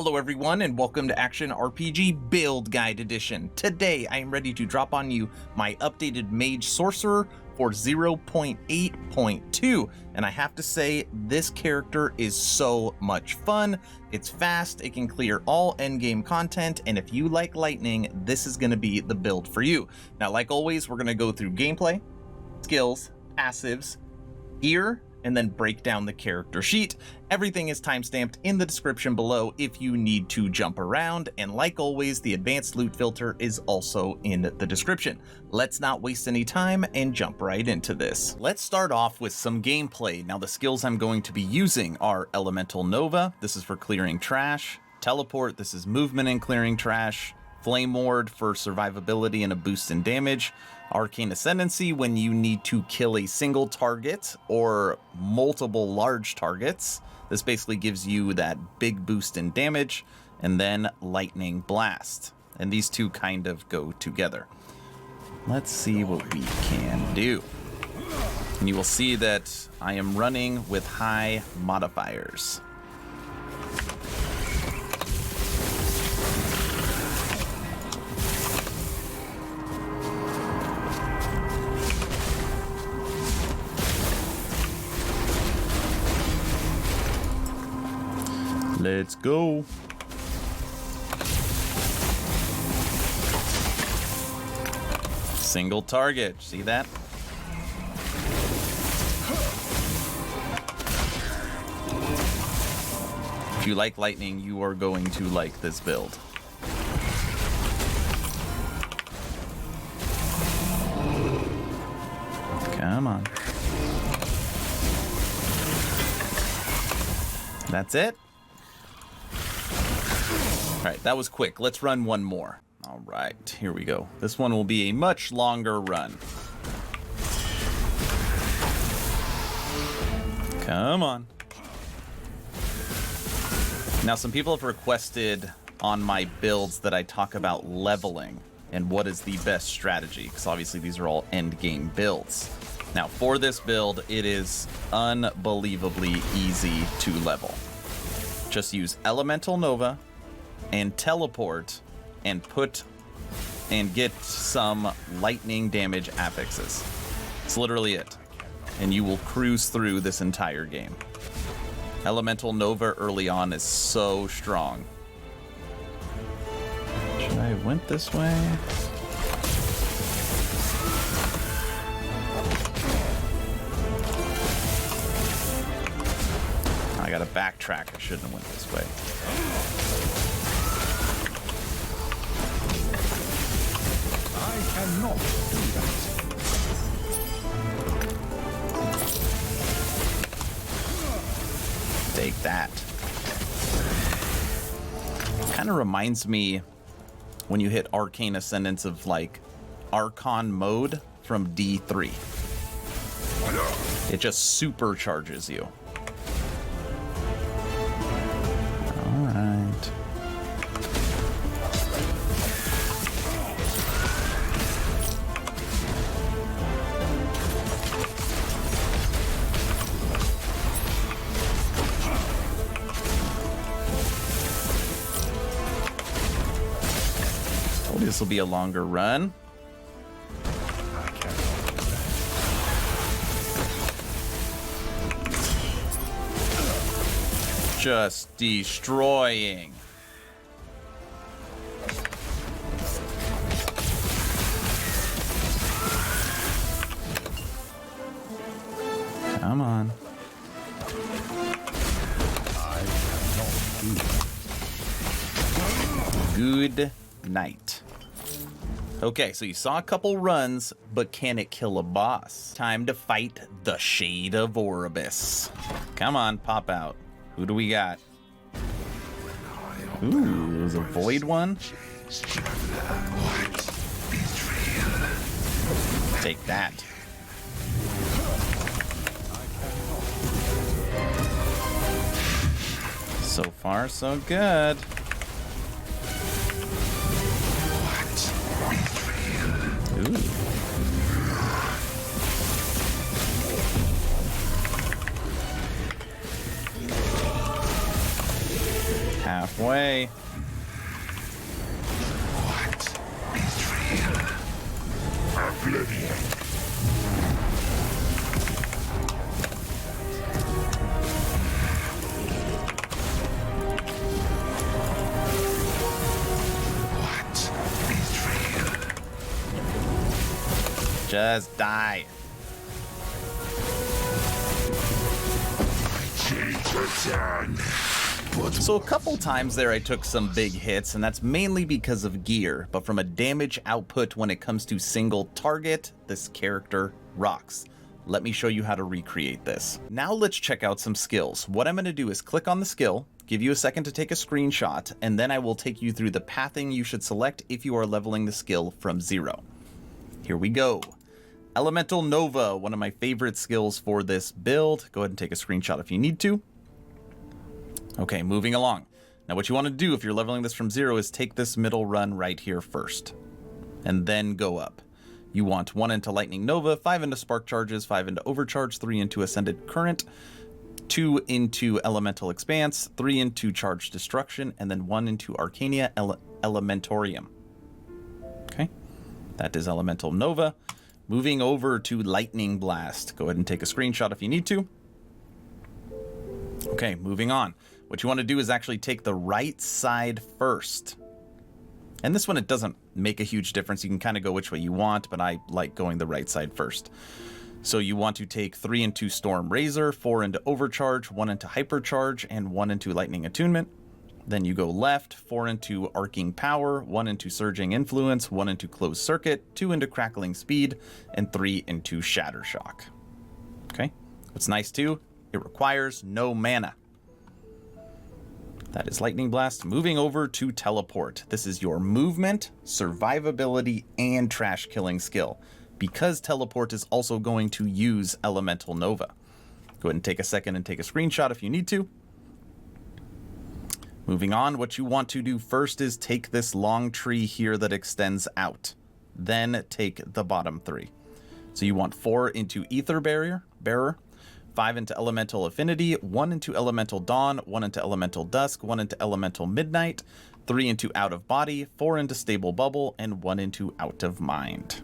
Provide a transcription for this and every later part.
Hello everyone and welcome to Action RPG Build Guide Edition. Today I am ready to drop on you my updated Mage Sorcerer for 0.8.2, and I have to say this character is so much fun. It's fast, it can clear all endgame content, and if you like lightning, this is going to be the build for you. Now like always, we're going to go through gameplay, skills, passives, gear, and then break down the character sheet. Everything is timestamped in the description below if you need to jump around, and like always, the advanced loot filter is also in the description. Let's not waste any time and jump right into this. Let's start off with some gameplay. Now the skills I'm going to be using are Elemental Nova, this is for clearing trash, Teleport, this is movement and clearing trash, Flame Ward for survivability and a boost in damage, Arcane Ascendance when you need to kill a single target or multiple large targets. This basically gives you that big boost in damage, and then Lightning Blast. And these two kind of go together. Let's see what we can do. And you will see that I am running with high modifiers. Let's go. Single target, see that? If you like lightning, you are going to like this build. Come on. That's it? All right, that was quick. Let's run one more. All right, here we go. This one will be a much longer run. Come on. Now, some people have requested on my builds that I talk about leveling and what is the best strategy, because obviously these are all end game builds. Now, for this build, it is unbelievably easy to level. Just use Elemental Nova and Teleport and get some lightning damage affixes. It's literally it. And you will cruise through this entire game. Elemental Nova early on is so strong. Should I have went this way? I gotta backtrack. I shouldn't have went this way. I cannot do that. Take that. Kind of reminds me when you hit Arcane Ascendance of like Archon mode from D3. It just supercharges you. All right. This will be a longer run. Just destroying. Come on. I cannot do that. Good night. Okay, so you saw a couple runs, but can it kill a boss? Time to fight the Shade of Oribus. Come on, pop out. Who do we got? Ooh, there's a void one. Take that. So far, so good. Ooh. Way. What is real? Oblivion. What is real? Just die. So a couple times there I took some big hits, and that's mainly because of gear, but from a damage output when it comes to single target, this character rocks. Let me show you how to recreate this. Now let's check out some skills. What I'm going to do is click on the skill, give you a second to take a screenshot, and then I will take you through the pathing you should select if you are leveling the skill from 0. Here we go. Elemental Nova, one of my favorite skills for this build. Go ahead and take a screenshot if you need to. Okay, moving along. Now what you want to do if you're leveling this from 0 is take this middle run right here first, and then go up. You want 1 into Lightning Nova, 5 into Spark Charges, 5 into Overcharge, 3 into Ascended Current, 2 into Elemental Expanse, 3 into Charge Destruction, and then 1 into Arcania Elementorium. Okay, that is Elemental Nova. Moving over to Lightning Blast. Go ahead and take a screenshot if you need to. Okay, moving on. What you want to do is actually take the right side first. And this one, it doesn't make a huge difference. You can kind of go which way you want, but I like going the right side first. So you want to take 3 into Storm Razor, 4 into Overcharge, 1 into Hypercharge, and 1 into Lightning Attunement. Then you go left, 4 into Arcing Power, 1 into Surging Influence, 1 into Closed Circuit, 2 into Crackling Speed, and 3 into Shatter Shock. Okay? What's nice too, it requires no mana. That is Lightning Blast. Moving over to Teleport. This is your movement, survivability, and trash killing skill, because Teleport is also going to use Elemental Nova. Go ahead and take a second and take a screenshot if you need to. Moving on, what you want to do first is take this long tree here that extends out. Then take the bottom 3. So you want 4 into Ether Bearer, 5 into Elemental Affinity, 1 into Elemental Dawn, 1 into Elemental Dusk, 1 into Elemental Midnight, 3 into Out of Body, 4 into Stable Bubble, and 1 into Out of Mind.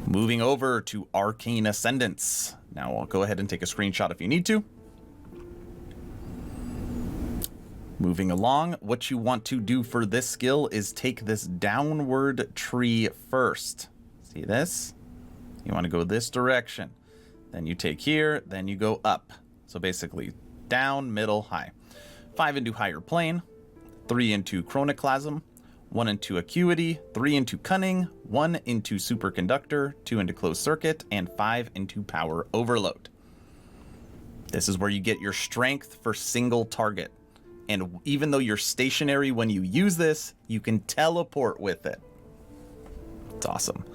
Moving over to Arcane Ascendance. Now I'll go ahead and take a screenshot if you need to. Moving along, what you want to do for this skill is take this downward tree first. See this? You want to go this direction. Then you take here, then you go up. So basically down, middle, high. 5 into Higher Plane, 3 into Chronoclasm, 1 into Acuity, 3 into Cunning, 1 into Superconductor, 2 into Closed Circuit, and 5 into Power Overload. This is where you get your strength for single target. And even though you're stationary when you use this, you can teleport with it. It's awesome.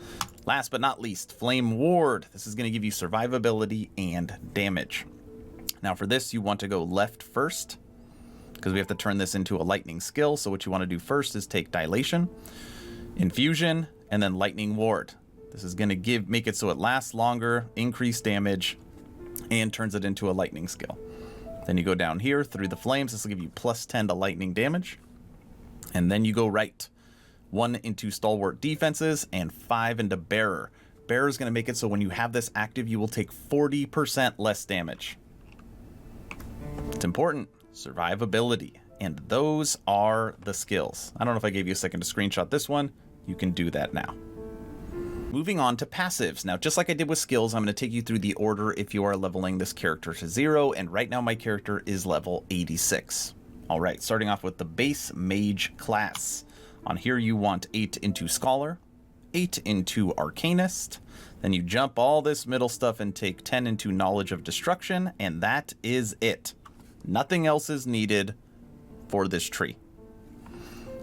Last but not least, Flame Ward. This is going to give you survivability and damage. Now for this, you want to go left first, because we have to turn this into a lightning skill. So what you want to do first is take Dilation, Infusion, and then Lightning Ward. This is going to make it so it lasts longer, increase damage, and turns it into a lightning skill. Then you go down here through the flames. This will give you plus 10 to lightning damage. And then you go right. 1 into Stalwart Defenses and 5 into Bearer. Bearer is going to make it so when you have this active, you will take 40% less damage. It's important. Survivability. And those are the skills. I don't know if I gave you a second to screenshot this one. You can do that now. Moving on to passives. Now, just like I did with skills, I'm going to take you through the order if you are leveling this character to 0, and right now my character is level 86. All right, starting off with the base Mage class. On here you want 8 into Scholar, 8 into Arcanist, then you jump all this middle stuff and take 10 into Knowledge of Destruction, and that is it. Nothing else is needed for this tree.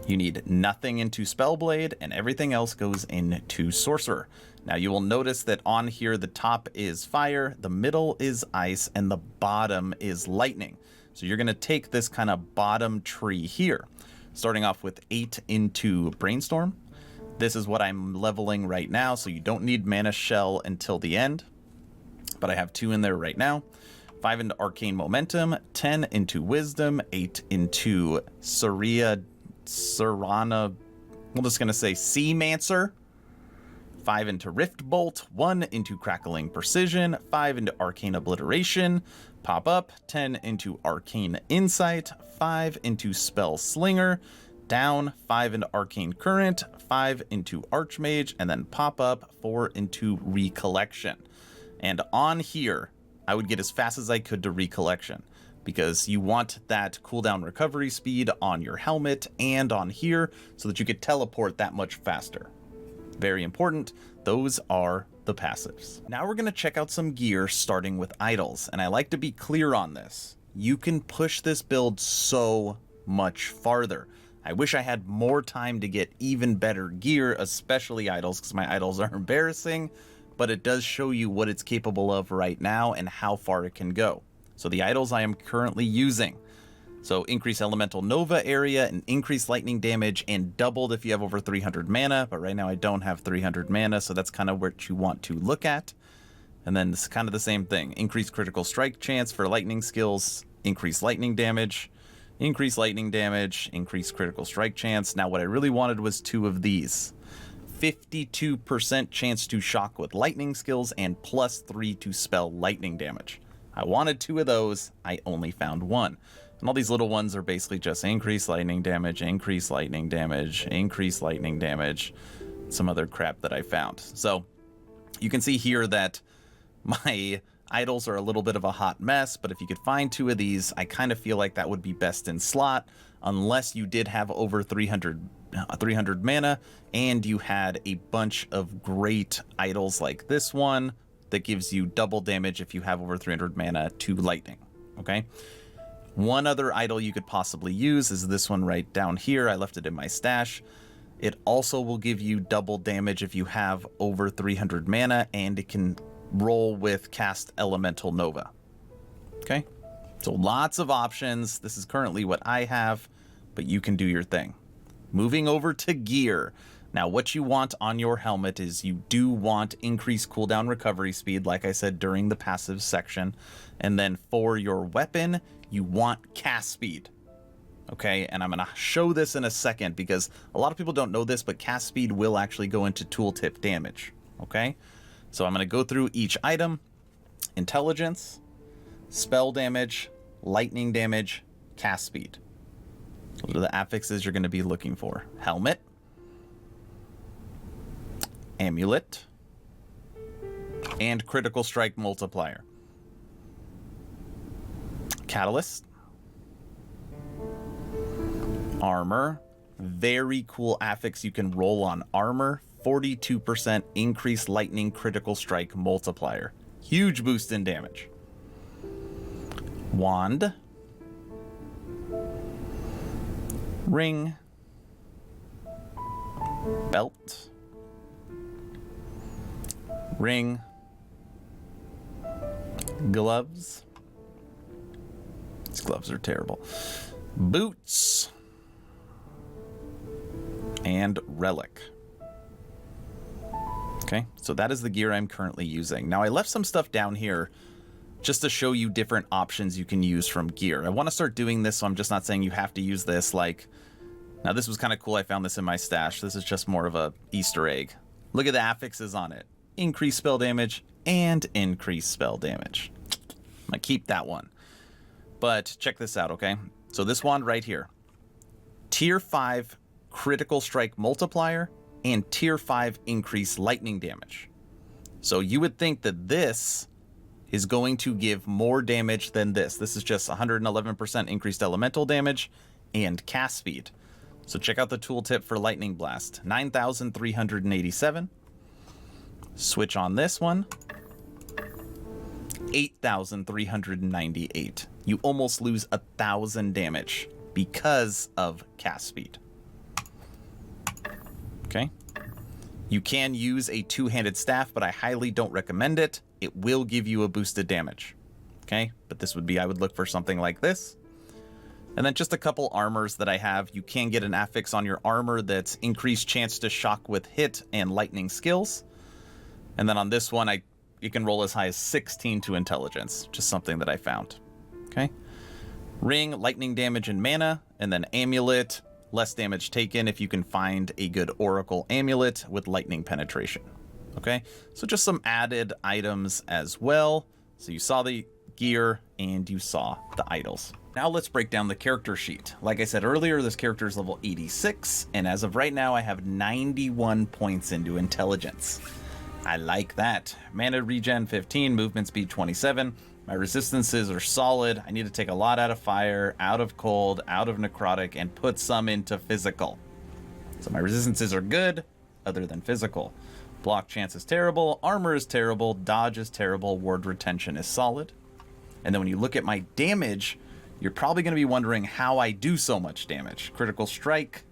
You need nothing into Spellblade, and everything else goes into Sorcerer. Now you will notice that on here the top is fire, the middle is ice, and the bottom is lightning. So you're going to take this kind of bottom tree here, starting off with 8 into Brainstorm. This is what I'm leveling right now, so you don't need Mana Shell until the end, but I have 2 in there right now. 5 into Arcane Momentum, 10 into Wisdom, 8 into Serana, we're just going to say Seamancer, 5 into Rift Bolt, 1 into Crackling Precision, 5 into Arcane Obliteration, pop up, 10 into Arcane Insight, 5 into Spell Slinger, down, 5 into Arcane Current, 5 into Archmage, and then pop up, 4 into Recollection. And on here, I would get as fast as I could to Recollection, because you want that cooldown recovery speed on your helmet and on here so that you could teleport that much faster. Very important. Those are the passives. Now we're going to check out some gear, starting with idols. And I like to be clear on this. You can push this build so much farther. I wish I had more time to get even better gear, especially idols, because my idols are embarrassing, but it does show you what it's capable of right now and how far it can go. So the idols I am currently using. So increase elemental nova area and increase lightning damage, and doubled if you have over 300 mana, but right now I don't have 300 mana, so that's kind of what you want to look at. And then it's kind of the same thing. Increase critical strike chance for lightning skills, increase lightning damage, increase critical strike chance. Now what I really wanted was 2 of these. 52% chance to shock with lightning skills and +3 to spell lightning damage. I wanted 2 of those, I only found 1. And all these little ones are basically just increase lightning damage, increase lightning damage, increase lightning damage, some other crap that I found. So you can see here that my idols are a little bit of a hot mess, but if you could find 2 of these, I kind of feel like that would be best in slot, unless you did have over 300 mana and you had a bunch of great idols like this one that gives you double damage if you have over 300 mana to lightning. Okay. One other idol you could possibly use is this one right down here. I left it in my stash. It also will give you double damage if you have over 300 mana, and it can roll with cast Elemental Nova. Okay, so lots of options. This is currently what I have, but you can do your thing. Moving over to gear. Now, what you want on your helmet is you do want increased cooldown recovery speed, like I said during the passive section. And then for your weapon, you want cast speed. Okay, and I'm going to show this in a second because a lot of people don't know this, but cast speed will actually go into tooltip damage. Okay, so I'm going to go through each item. Intelligence, spell damage, lightning damage, cast speed. Those are the affixes you're going to be looking for. Helmet, amulet, and critical strike multiplier. Catalyst, armor, very cool affix you can roll on armor, 42% increased lightning critical strike multiplier. Huge boost in damage. Wand, ring, belt, ring, gloves. These gloves are terrible. Boots, and relic. Okay, so that is the gear I'm currently using. Now I left some stuff down here just to show you different options you can use from gear. I want to start doing this, so I'm just not saying you have to use this. Like, now this was kind of cool. I found this in my stash. This is just more of a Easter egg. Look at the affixes on it. Increase spell damage and increase spell damage. I'm gonna keep that one. But check this out, okay? So this wand right here. Tier 5 critical strike multiplier and tier 5 increase lightning damage. So you would think that this is going to give more damage than this. This is just 111% increased elemental damage and cast speed. So check out the tooltip for Lightning Blast. 9,387. Switch on this one. 8,398. You almost lose 1,000 damage because of cast speed. Okay. You can use a two-handed staff, but I highly don't recommend it. It will give you a boosted damage. Okay, but this would be, I would look for something like this. And then just a couple armors that I have. You can get an affix on your armor that's increased chance to shock with hit and lightning skills. And then on this one, I you can roll as high as 16 to intelligence, just something that I found. Okay. Ring, lightning damage and mana, and then amulet, less damage taken if you can find a good oracle amulet with lightning penetration. Okay, so just some added items as well. So you saw the gear and you saw the idols. Now let's break down the character sheet. Like I said earlier, this character is level 86, and as of right now I have 91 points into intelligence. I like that. Mana regen 15, movement speed 27. My resistances are solid. I need to take a lot out of fire, out of cold, out of necrotic, and put some into physical. So my resistances are good, other than physical. Block chance is terrible, armor is terrible, dodge is terrible, ward retention is solid. And then when you look at my damage, you're probably going to be wondering how I do so much damage. Critical strike,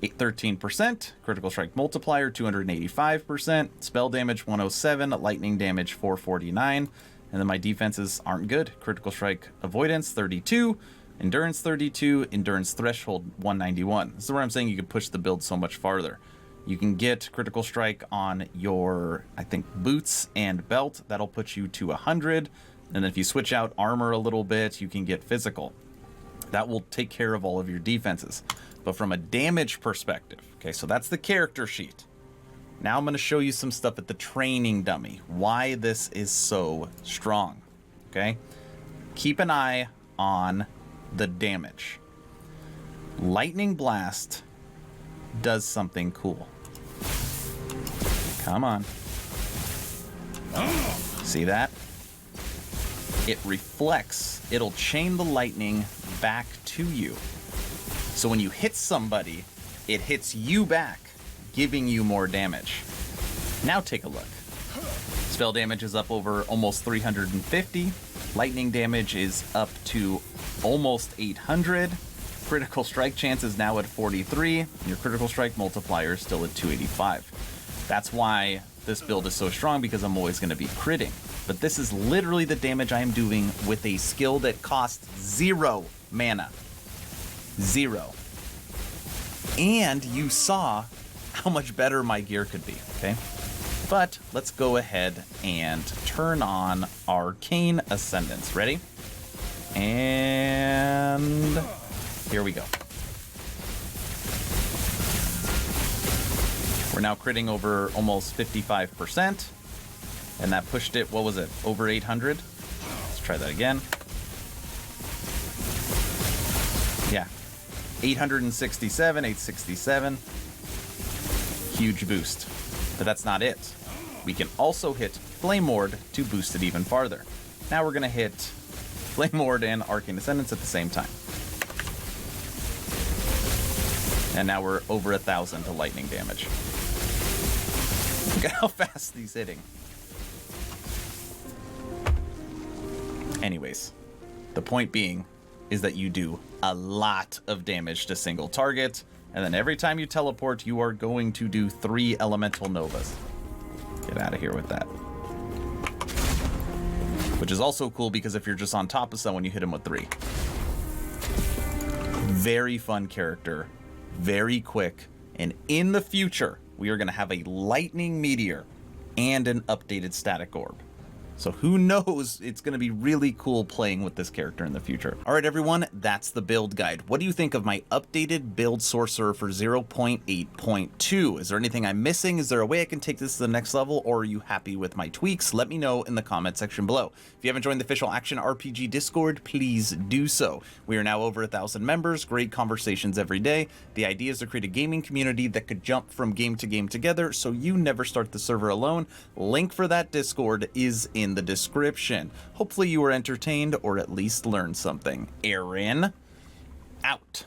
13%, critical strike multiplier, 285%, spell damage, 107, lightning damage, 449. And then my defenses aren't good. Critical strike avoidance, 32, endurance 32, endurance threshold 191. This is where I'm saying you can push the build so much farther. You can get critical strike on your, I think, boots and belt. That'll put you to 100. And then if you switch out armor a little bit, you can get physical. That will take care of all of your defenses. But from a damage perspective, okay, so that's the character sheet. Now I'm going to show you some stuff at the training dummy, why this is so strong, okay? Keep an eye on the damage. Lightning Blast does something cool. Come on. See that? It reflects. It'll chain the lightning back to you. So when you hit somebody, it hits you back, giving you more damage. Now take a look. Spell damage is up over almost 350. Lightning damage is up to almost 800. Critical strike chance is now at 43. And your critical strike multiplier is still at 285. That's why this build is so strong, because I'm always going to be critting. But this is literally the damage I am doing with a skill that costs 0 mana. 0. And you saw how much better my gear could be, okay? But let's go ahead and turn on Arcane Ascendance. Ready? And here we go. We're now critting over almost 55%. And that pushed it, what was it, over 800? Let's try that again. Yeah, 867, 867. Huge boost. But that's not it. We can also hit Flame Ward to boost it even farther. Now we're going to hit Flame Ward and Arcane Ascendance at the same time. And now we're over 1,000 to lightning damage. Look at how fast he's hitting. Anyways, the point being is that you do a lot of damage to single target, and then every time you teleport, you are going to do 3 elemental novas. Get out of here with that. Which is also cool, because if you're just on top of someone, you hit him with 3. Very fun character, very quick, and in the future, we are going to have a lightning meteor and an updated static orb. So who knows, it's going to be really cool playing with this character in the future. All right, everyone, that's the build guide. What do you think of my updated build sorcerer for 0.8.2? Is there anything I'm missing? Is there a way I can take this to the next level, or are you happy with my tweaks? Let me know in the comment section below. If you haven't joined the official Action RPG Discord, please do so. We are now over 1,000 members, great conversations every day. The idea is to create a gaming community that could jump from game to game together, so you never start the server alone. Link for that Discord is in the description. Hopefully you were entertained or at least learned something. Aaron, out.